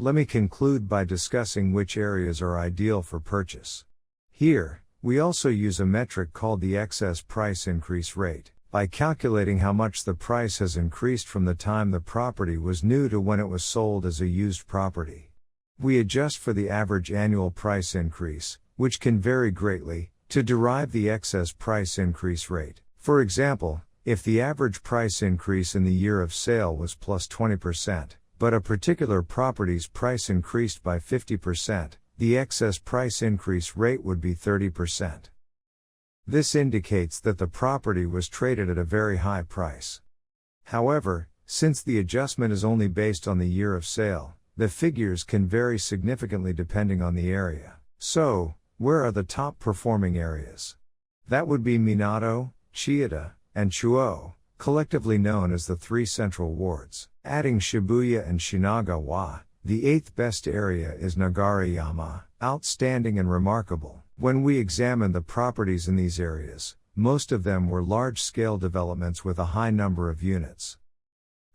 Let me conclude by discussing which areas are ideal for purchase. Here, we also use a metric called the excess price increase rate, by calculating how much the price has increased from the time the property was new to when it was sold as a used property. We adjust for the average annual price increase, which can vary greatly, to derive the excess price increase rate. For example, if the average price increase in the year of sale was plus 20%, but a particular property's price increased by 50%, the excess price increase rate would be 30%. This indicates that the property was traded at a very high price. However, since the adjustment is only based on the year of sale, the figures can vary significantly depending on the area. So, where are the top performing areas? That would be Minato, Chiyoda, and Chuo, collectively known as the three central wards. Adding Shibuya and Shinagawa, the eighth best area is Nagarayama, outstanding and remarkable. When we examine the properties in these areas, most of them were large-scale developments with a high number of units.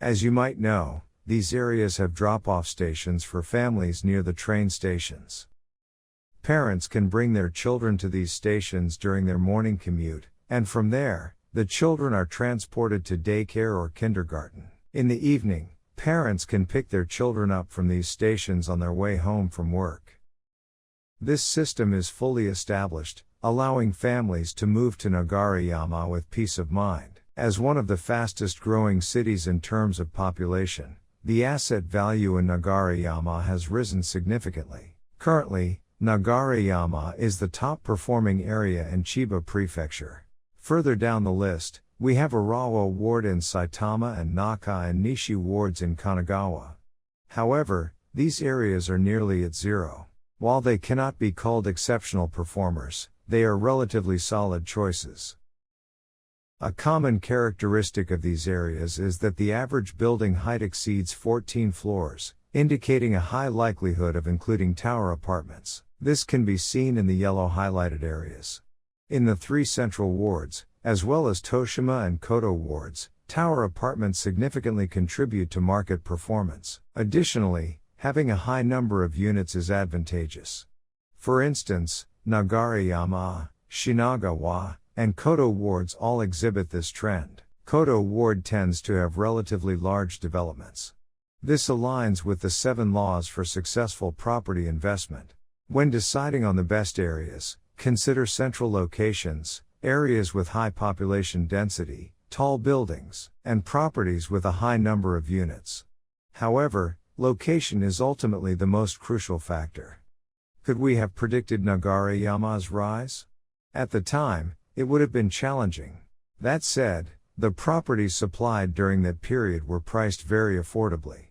As you might know, these areas have drop-off stations for families near the train stations. Parents can bring their children to these stations during their morning commute, and from there, the children are transported to daycare or kindergarten. In the evening, parents can pick their children up from these stations on their way home from work. This system is fully established, allowing families to move to Nagarayama with peace of mind. As one of the fastest growing cities in terms of population, the asset value in Nagarayama has risen significantly. Currently, Nagarayama is the top performing area in Chiba Prefecture. Further down the list, we have Arawa Ward in Saitama and Naka and Nishi wards in Kanagawa. However, these areas are nearly at zero. While they cannot be called exceptional performers, they are relatively solid choices. A common characteristic of these areas is that the average building height exceeds 14 floors, indicating a high likelihood of including tower apartments. This can be seen in the yellow highlighted areas. In the three central wards, as well as Toshima and Koto wards, tower apartments significantly contribute to market performance. Additionally, having a high number of units is advantageous. For instance, Nagarayama, Shinagawa, and Koto wards all exhibit this trend. Koto ward tends to have relatively large developments. This aligns with the 7 laws for successful property investment. When deciding on the best areas, consider central locations, areas with high population density, tall buildings, and properties with a high number of units. However, location is ultimately the most crucial factor. Could we have predicted Nagarayama's rise? At the time, it would have been challenging. That said, the properties supplied during that period were priced very affordably.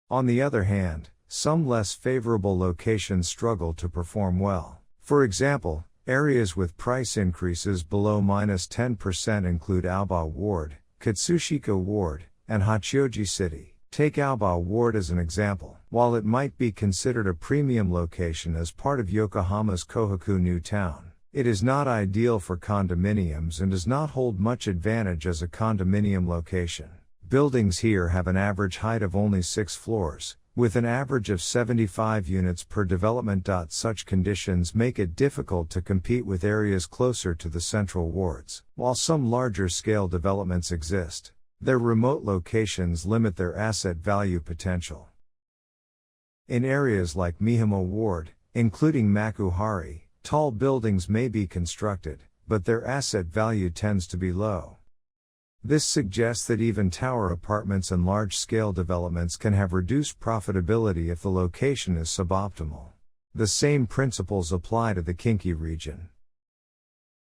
On the other hand, some less favorable locations struggle to perform well. For example, areas with price increases below -10% include Aoba Ward, Katsushika Ward, and Hachioji City. Take Aoba Ward as an example. While it might be considered a premium location as part of Yokohama's Kohaku New Town, it is not ideal for condominiums and does not hold much advantage as a condominium location. Buildings here have an average height of only 6 floors, with an average of 75 units per development. Such conditions make it difficult to compete with areas closer to the central wards. While some larger scale developments exist, their remote locations limit their asset value potential. In areas like Mihama Ward, including Makuhari, tall buildings may be constructed, but their asset value tends to be low. This suggests that even tower apartments and large-scale developments can have reduced profitability if the location is suboptimal. The same principles apply to the Kinki region.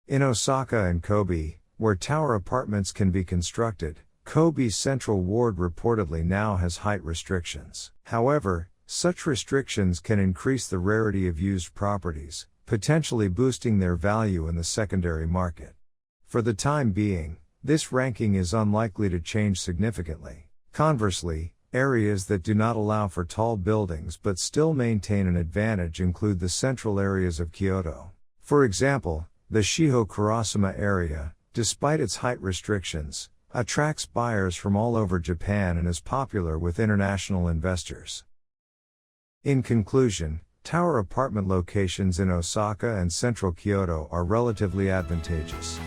In Osaka and Kobe, where tower apartments can be constructed, Kobe's Central Ward reportedly now has height restrictions. However, such restrictions can increase the rarity of used properties, potentially boosting their value in the secondary market. For the time being, this ranking is unlikely to change significantly. Conversely, areas that do not allow for tall buildings but still maintain an advantage include the central areas of Kyoto. For example, the Shiho Kurosama area, despite its height restrictions, attracts buyers from all over Japan and is popular with international investors. In conclusion, tower apartment locations in Osaka and central Kyoto are relatively advantageous.